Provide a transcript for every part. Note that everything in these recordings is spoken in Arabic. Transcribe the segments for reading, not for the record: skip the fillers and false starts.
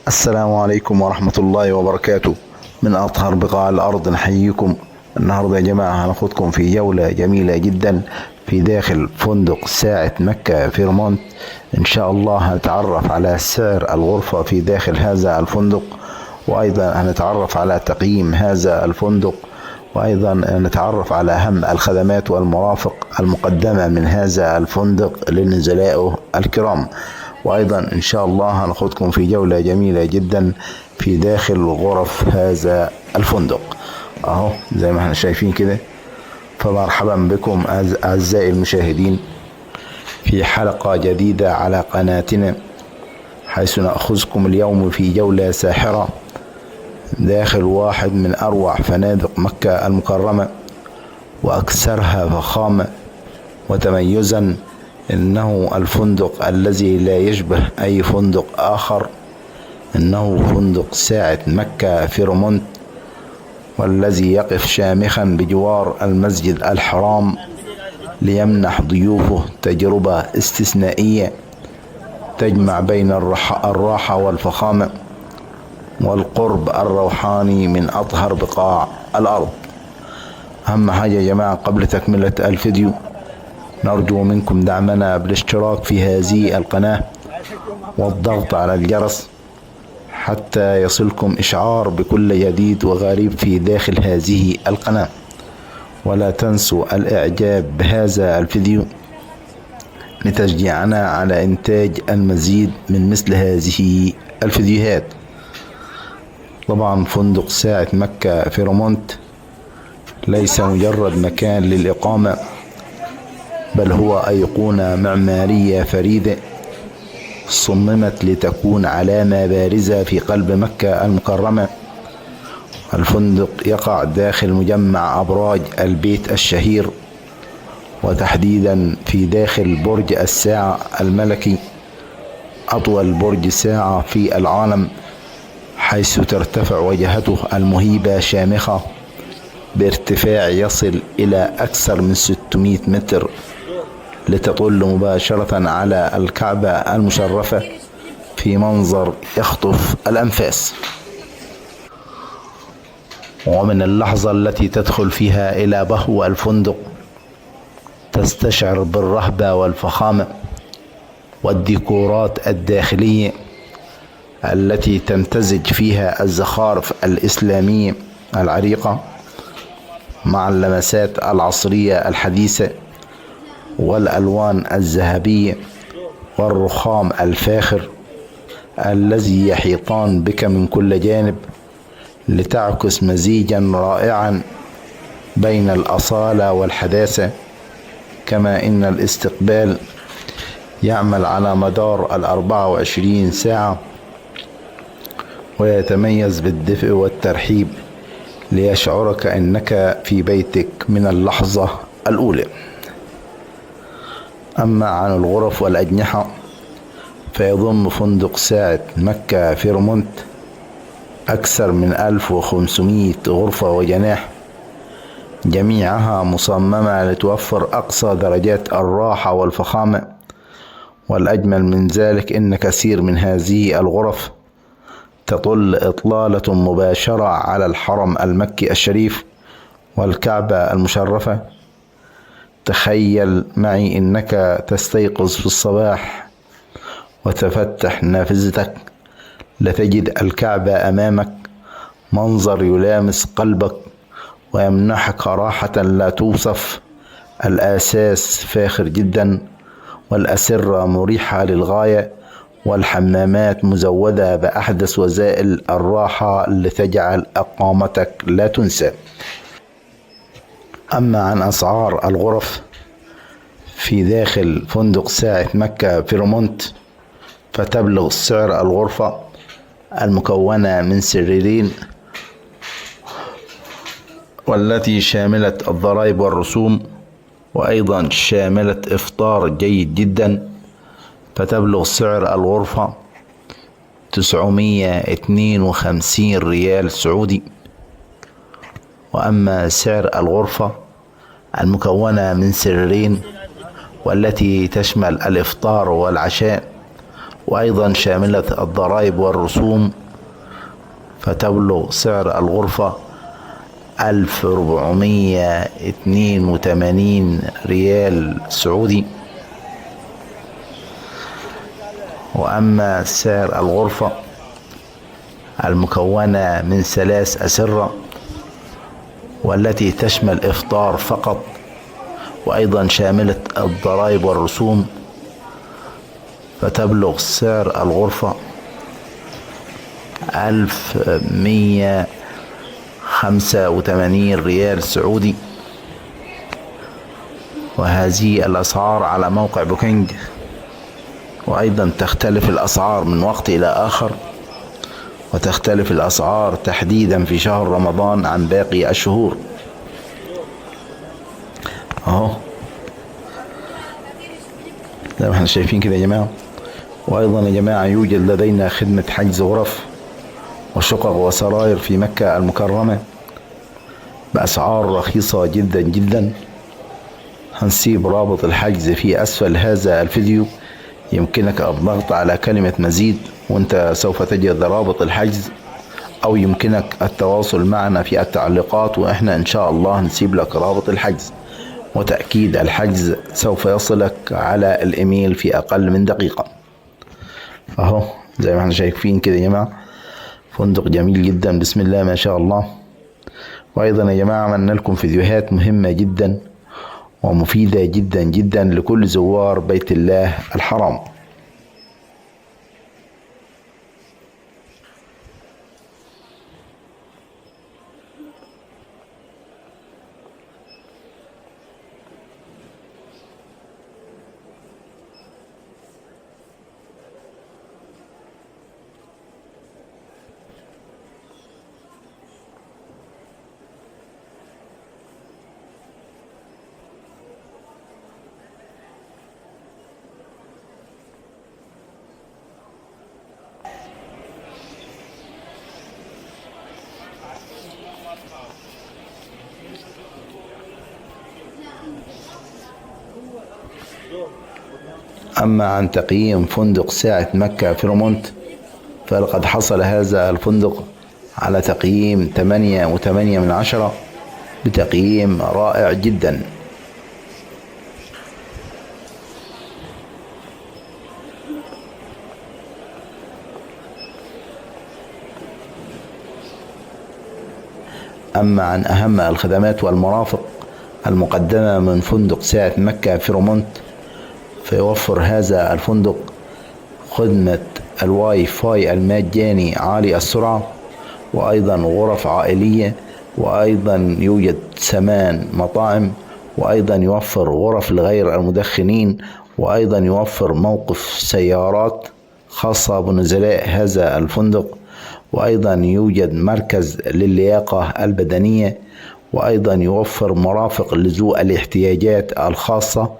السلام عليكم ورحمة الله وبركاته. من أطهر بقاع الأرض نحييكم. النهاردة يا جماعة هناخدكم في جولة جميلة جدا في داخل فندق ساعة مكة فيرمونت. إن شاء الله هنتعرف على سعر الغرفة في داخل هذا الفندق، وأيضا هنتعرف على تقييم هذا الفندق، وأيضا نتعرف على أهم الخدمات والمرافق المقدمة من هذا الفندق لنزلائه الكرام. وأيضا إن شاء الله هناخدكم في جولة جميلة جدا في داخل غرف هذا الفندق أهو زي ما احنا شايفين كده. فمرحبا بكم أعزائي المشاهدين في حلقة جديدة على قناتنا، حيث نأخذكم اليوم في جولة ساحرة داخل واحد من أروع فنادق مكة المكرمة وأكثرها فخامة وتميزا. إنه الفندق الذي لا يشبه أي فندق آخر، إنه فندق ساعة مكة فيرمونت، والذي يقف شامخا بجوار المسجد الحرام ليمنح ضيوفه تجربة استثنائية تجمع بين الراحة والفخامة والقرب الروحاني من أطهر بقاع الأرض. أهم حاجة يا جماعة قبل تكملة الفيديو، نرجو منكم دعمنا بالاشتراك في هذه القناة والضغط على الجرس حتى يصلكم إشعار بكل جديد وغريب في داخل هذه القناة. ولا تنسوا الإعجاب بهذا الفيديو لتشجيعنا على إنتاج المزيد من مثل هذه الفيديوهات. طبعا فندق ساعة مكة فيرمونت ليس مجرد مكان للإقامة، بل هو أيقونة معمارية فريدة صممت لتكون علامة بارزة في قلب مكة المكرمة. الفندق يقع داخل مجمع أبراج البيت الشهير، وتحديدا في داخل برج الساعة الملكي، أطول برج ساعة في العالم، حيث ترتفع وجهته المهيبة شامخة بارتفاع يصل إلى أكثر من 600 متر، لتطل مباشرة على الكعبة المشرفة في منظر يخطف الأنفاس. ومن اللحظة التي تدخل فيها إلى بهو الفندق تستشعر بالرهبة والفخامة والديكورات الداخلية التي تمتزج فيها الزخارف الإسلامية العريقة مع اللمسات العصرية الحديثة والألوان الذهبية والرخام الفاخر الذي يحيطان بك من كل جانب، لتعكس مزيجا رائعا بين الأصالة والحداثة. كما إن الاستقبال يعمل على مدار 24 ساعة ويتميز بالدفء والترحيب ليشعرك أنك في بيتك من اللحظة الأولى. أما عن الغرف والأجنحة، فيضم فندق ساعة مكة فيرمونت أكثر من 1500 غرفة وجناح، جميعها مصممة لتوفر أقصى درجات الراحة والفخامة. والأجمل من ذلك إن كثير من هذه الغرف تطل إطلالة مباشرة على الحرم المكي الشريف والكعبة المشرفة. تخيل معي إنك تستيقظ في الصباح وتفتح نافذتك لتجد الكعبة أمامك، منظر يلامس قلبك ويمنحك راحة لا توصف. الأساس فاخر جدا، والأسرة مريحة للغاية، والحمامات مزودة بأحدث وسائل الراحة لتجعل إقامتك لا تنسى. أما عن أسعار الغرف في داخل فندق ساعة مكة فيرمونت، فتبلغ سعر الغرفة المكونة من سريرين، والتي شاملة الضرائب والرسوم، وأيضا شاملة إفطار جيد جدا، فتبلغ سعر الغرفة 952 ريال سعودي. وأما سعر الغرفة المكونة من سريرين والتي تشمل الإفطار والعشاء وأيضا شاملة الضرائب والرسوم، فتبلغ سعر الغرفة 1482 ريال سعودي. وأما سعر الغرفة المكونة من 3 أسرة والتي تشمل إفطار فقط، وأيضا شاملة الضرائب والرسوم، فتبلغ سعر الغرفة 1185 ريال سعودي. وهذه الأسعار على موقع بوكينج، وأيضا تختلف الأسعار من وقت إلى آخر، وتختلف الأسعار تحديدا في شهر رمضان عن باقي الشهور. اهو زي ما احنا شايفين كده يا جماعة. وأيضا يا جماعة يوجد لدينا خدمة حجز غرف وشقق وسراير في مكة المكرمة بأسعار رخيصة جدا جدا. هنسيب رابط الحجز في أسفل هذا الفيديو، يمكنك الضغط على كلمة مزيد وانت سوف تجد رابط الحجز، أو يمكنك التواصل معنا في التعليقات وإحنا إن شاء الله نسيب لك رابط الحجز. وتأكيد الحجز سوف يصلك على الإيميل في أقل من دقيقة. أهو زي ما احنا شايفين كده يا جماعة، فندق جميل جدا بسم الله ما شاء الله. وأيضا يا جماعة عملنا لكم فيديوهات مهمة جدا ومفيدة جدا جدا لكل زوار بيت الله الحرام. أما عن تقييم فندق ساعة مكة فيرمونت، فلقد حصل هذا الفندق على تقييم 8.8 بتقييم رائع جدا. أما عن أهم الخدمات والمرافق المقدمة من فندق ساعة مكة فيرمونت، فيوفر هذا الفندق خدمة الواي فاي المجاني عالي السرعة، وأيضا غرف عائلية، وأيضا يوجد 8 مطاعم، وأيضا يوفر غرف لغير المدخنين، وأيضا يوفر موقف سيارات خاصة بنزلاء هذا الفندق، وأيضا يوجد مركز للياقة البدنية، وأيضا يوفر مرافق لذوي الاحتياجات الخاصة،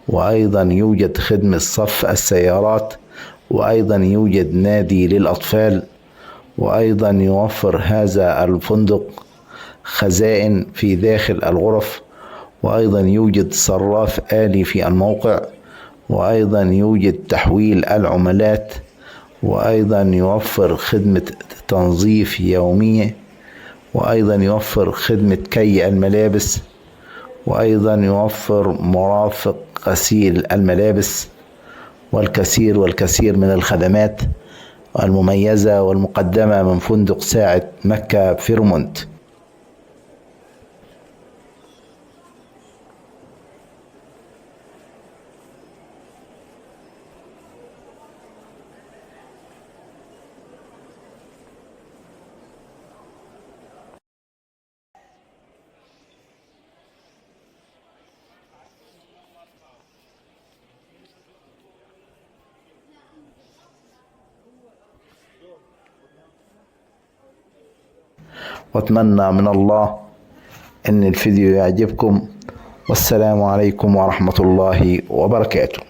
وأيضا يوجد خدمة صف السيارات، وأيضا يوجد نادي للأطفال، وأيضا يوفر هذا الفندق خزائن في داخل الغرف، وأيضا يوجد صراف آلي في الموقع، وأيضا يوجد تحويل العملات، وأيضا يوفر خدمة تنظيف يومية، وأيضا يوفر خدمة كي الملابس، وأيضا يوفر مرافق غسيل الملابس، والكثير والكثير من الخدمات المميزة والمقدمة من فندق ساعة مكة فيرمونت. واتمنى من الله ان الفيديو يعجبكم، والسلام عليكم ورحمة الله وبركاته.